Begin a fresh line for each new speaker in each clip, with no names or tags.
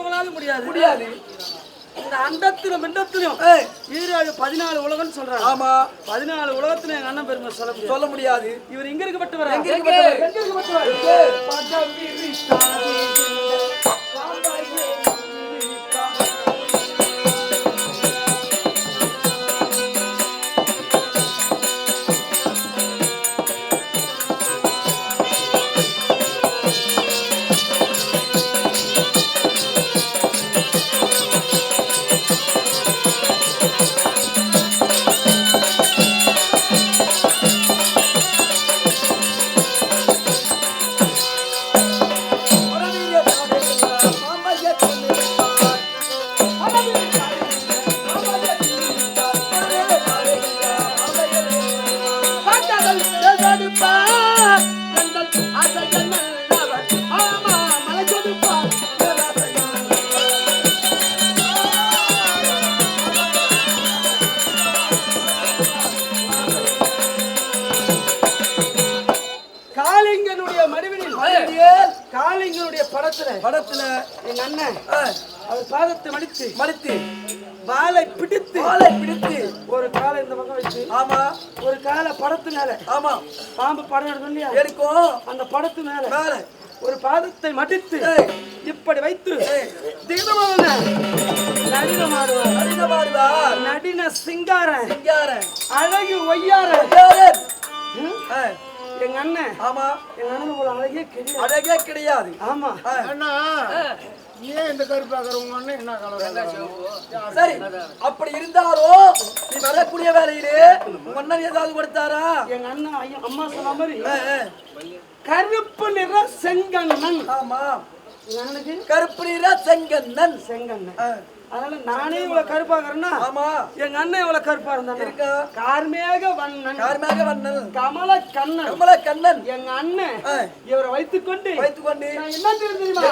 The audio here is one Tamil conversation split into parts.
உங்களால முடியாது
முடியாது.
இந்த அண்டத்திலும் மிண்டத்திலும் 14 உலகம்னு சொல்றாங்க.
ஆமா
14 உலகத்துல எங்க அண்ணன் பெருமை சொல்ல
முடியாது.
இவர் இங்க இருக்கப்பட்டவர்.
எங்க இருக்கப்பட்டவர்?
காளிங்கனுடைய படத்துல எங்க அண்ணன் அவர் பாதத்தை மடித்து வாளை பிடித்து ஒரு காலை இந்த பக்கம் வச்சு
ஆமா
ஒரு காலை படத்து மேல
ஆமா
பாம்பு படம் எடுக்கும் இல்லையா
எடுக்கும்
அந்த படத்து மேல ஒரு பாதத்தை மடித்து இப்படி வைத்து நடினமாடுவார் நடின சிங்கார அழகு ஒய்யார எங்க அண்ணன்
ஆமா
எங்க அண்ணன் போல அழகே கிடையாது
ஆமா
அண்ணா ஏன் இந்த கருப்பாக்குறவங்க அண்ணன் என்ன கலர்
சரி அப்படி இருந்தாலும் நீ வரக்கூடிய வேலையிலே உங்க அண்ணன் ஏதாவது கொடுத்தாரா
எங்க அண்ணன் அம்மா சொன்ன மாதிரி கருப்பு நிற செங்கண்ணன்
ஆமா
எனக்கு
கருப்பு நிற செங்கண்ணன்
அதனால நானே இவ்வளவு கருப்பாக்குறேன்னா
ஆமா
எங்க அண்ணன் இவ்வளவு கருப்பா இருந்தா கார்மேக வண்ணன் கமல கண்ணன் எங்க அண்ணன் இவரை வைத்துக்கொண்டு என்ன தெரியுமா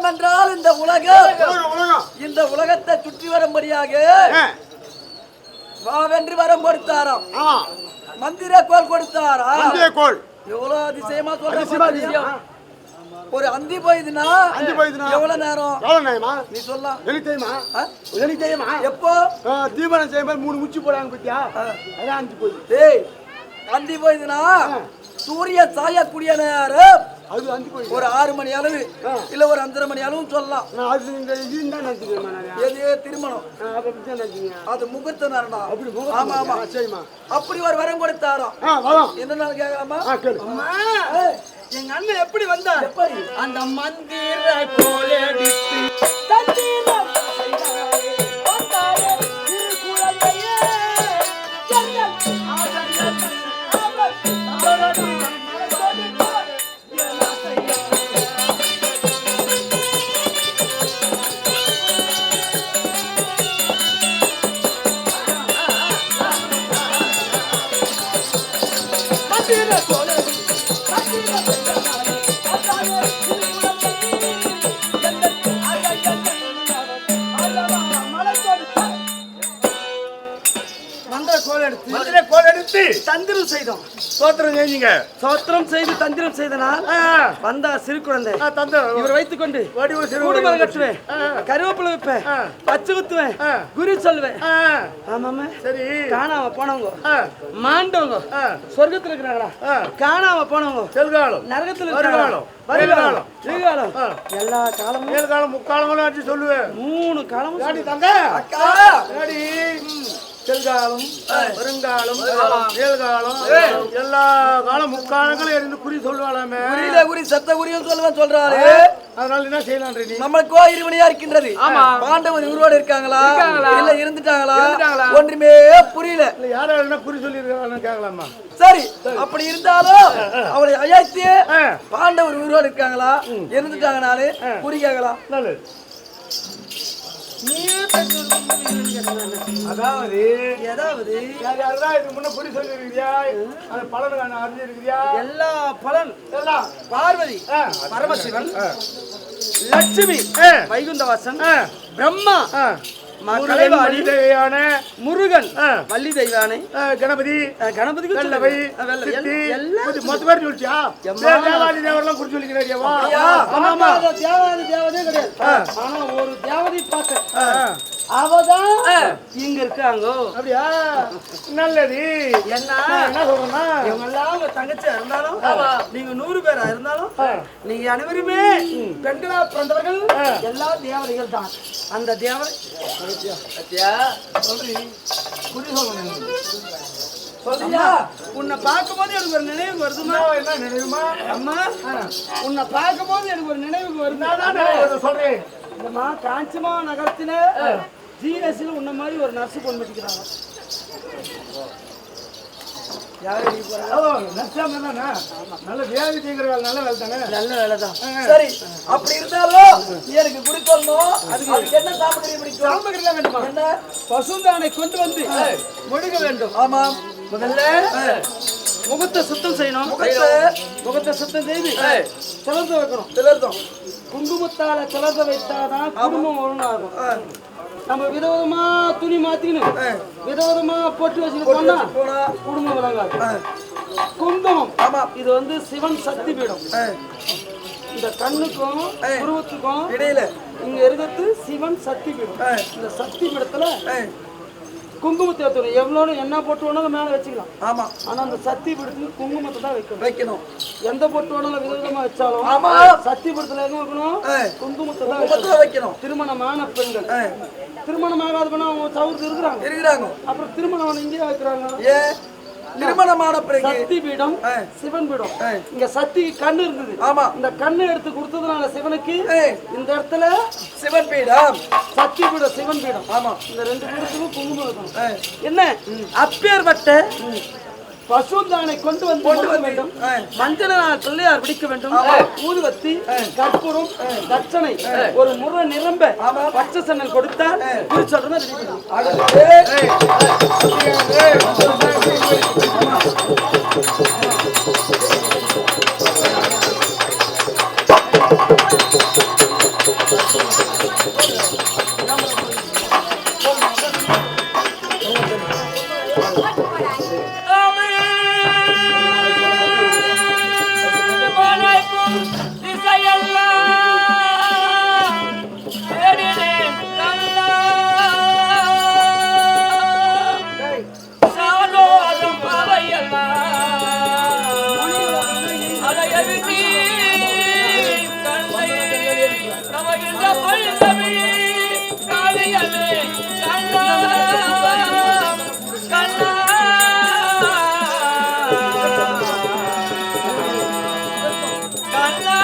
என்றால் இந்த உலகத்தை சுற்றி வரும்படியாக வாவென்று வரம் கொடுத்தாராம். மந்திர கோல் கொடுத்தாரா? எவ்வளவு அதிசயமா சொல்ற. ஒரு அந்தி போயிதுனா எவ்வளவு நேரம் நீ சொல்லலாம். எப்போ
தீபனம் செய்யும்போது 3 முச்சி போடாங்க பத்தியா அதான் அந்தி போயிது.
டேய் அந்தி போயிதுனா சூரிய சாயக்கூடிய நேரம்
அது அந்தி போயிது.
ஒரு 6 மணி அளவு இல்ல ஒரு 5:30 மணி அளவு சொல்லலாம்.
அது இந்த இதுதான் நினைச்சுக்கிறேன்.
எது திருமணம் அது முகூர்த்த நேரம்டா. ஆமா ஆமா சரிம்மா. அப்படி ஒரு வரம் கொடுத்தாராம். என்ன நாள் கேட்கலாமா?
எங்க அண்ணன் எப்படி வந்தார்?
அந்த மந்திர கோலடித்து தந்திரம்
தந்திரம் செய்தோம்.
சோத்திரம்
செய்து தந்திரம் செய்தனால் வந்தா சிறு குழந்தை இவர் வைத்துக் கொண்டு கூடுமரம் கட்டுவேன், கருவேப்பிலை வைப்பேன், பச்சை குத்துவேன், குறி சொல்லுவேன். ஆமாமா சரி. காணாம போனவங்க மாண்டவங்க சொர்க்கத்துல இருக்கிறாங்களா, காணாம போனவங்க நரகத்துல இருக்கிறாங்களா, வருகாலம் எல்லா காலமும்
7 காலம் முக்காலமும் சொல்லுவேன்.
3 காலமும்
அக்கா
செல்காலம் வருங்காலம் ஏழ்காலம் எல்லா காலம் முக்காலங்களும் இருந்து குறி சொல்லுவாளாமே.
குறியில குறி சத்த குறியும் சொல்றாரு.
அதனால என்ன செய்யலாம் நீ?
நம்மளுக்கோ இருமணியா இருக்கின்றது. பாண்டவர் உருவாடு இருக்காங்களா இல்ல இருந்துட்டாங்களா ஒன்றுமே புரியல.
இல்ல யாரும் குறி சொல்லி இருக்காங்கன்னு கேட்கலாமா?
சரி, அப்படி இருந்தாலும் அவளை அழைத்து பாண்டவர் உருவாடு இருக்காங்களா இருந்துட்டாங்கனாலே குறி கேட்கலாம்.
நல்லது. அதாவது யாராவது இதுக்கு முன்ன குறி சொல்லி இருக்கியா? அது பலன் அறிஞ்சிருக்கியா?
எல்லா பலன்
எல்லாம்
பார்வதி பரமசிவன் லட்சுமி வைகுந்தவாசன் பிரம்மா கலைவாணி
தேவையான
முருகன் வள்ளி தெய்வானை
கணபதி
கணபதிக்கு
வெள்ளவை மொத்த பேர் சொல்லிட்டியா? தேவாதி தேவரெல்லாம் குறி சொல்லிக்கிறேன்.
தேவாதி தேவதே கிடையாது. ஆனா ஒரு தேவதை பார்த்தேன், அவதான் இங்க இருக்காங்க.
அப்படியா? நல்லது.
என்ன
சொல்றேன்னா
இவங்க எல்லாம் உங்க தங்கச்சியா இருந்தாலும் நீங்க 100 பேரா இருந்தாலும் நீங்க அனைவருமே பெண்களா பிறந்தவர்கள் எல்லா தேவதைகள் தான். அந்த தேவதை உன்னை பார்க்கும்போது எனக்கு ஒரு நினைவுக்கு வருதுமா?
என்ன நினைவுமா?
அம்மா உன்னை பார்க்கும்போது எனக்கு ஒரு நினைவுக்கு வருது.
சொல்றேன்.
இந்தமா காஞ்சிமா நகரத்துல ஜிஎஸ்ல உன்ன மாதிரி ஒரு நர்ஸ் பொண்ணு வச்சுக்கிறாங்க.
நல்ல வேலை செய்கிற வேலை, நல்ல வேலை தானே?
நல்ல வேலைதான்.
சரி, அப்படி இருந்தாலும் எனக்கு குறி சொல்லணும். அதுக்கு என்ன சாமகிரி பிடிக்கும்?
சாமகிரி தான் வேண்டுமா?
என்ன?
பசுந்தானை கொண்டு வந்து ஒழுக வேண்டும்.
ஆமா,
முதல்ல முகத்தை சுத்தம் செய்யணும். முகத்தை சுத்தம் செய்து சிலந்து வைக்கணும்.
திலர்த்தம்
குங்குமத்தால சிலந்த வைத்தாதான் குடும்பம் ஒழுங்காகும். நம்ம விதவிதமா துணி மாத்திக்கணும், விதவிதமா பொட்டு வச்சுட்டு போனா குடும்பம் விளங்காது. குங்குமம் இது வந்து சிவன் சக்தி பீடம். இந்த கண்ணுக்கும் உருவத்துக்கும்
இடையில
இங்க இருக்கிறது சிவன் சக்தி பீடம். இந்த சக்தி பீடத்துல குங்குமத்தை வைக்கணும். எவ்வளோ என்ன பொட்டு வேணாலும் மேலே வச்சுக்கலாம்.
ஆமா,
ஆனா அந்த சக்தி பீடத்துக்கு குங்குமத்தை தான்
வைக்கணும்.
எந்த பொட்டு வேணாலும் விதவிதமா வச்சாலும் சக்தி பீடத்துல எங்க வைக்கணும்? குங்குமத்தை தான்
வைக்கணும்.
திருமணமான பெண்கள், திருமணமாகாத பண்ண அவங்க சவுர்த்து இருக்கிறாங்க. அப்புறம் திருமணம் இங்கே வைக்கிறாங்க.
திருமணமான பிறகு
சக்தி பீடம் சிவன் பீடம். இங்க சக்தி கண்ணு இருந்தது.
ஆமா, இந்த
கண்ணு எடுத்து கொடுத்ததுனால சிவனுக்கு இந்த இடத்துல
சிவன் பீடம்,
சக்தி பீடம், சிவன் பீடம்.
ஆமா, இந்த
2 பீடத்துக்கும் குங்குமம் இருக்கணும். என்ன அப்பேற்பட்ட பசுந்தானை கொண்டு வந்து வேண்டும். மஞ்சளால் பிள்ளையார் பிடிக்க வேண்டும். ஊதுவத்தி, கற்பூரம், தட்சணை ஒரு முறை நிரம்ப பச்சை சன்னல் கொடுத்தால் சொல்றதை
கண்ணா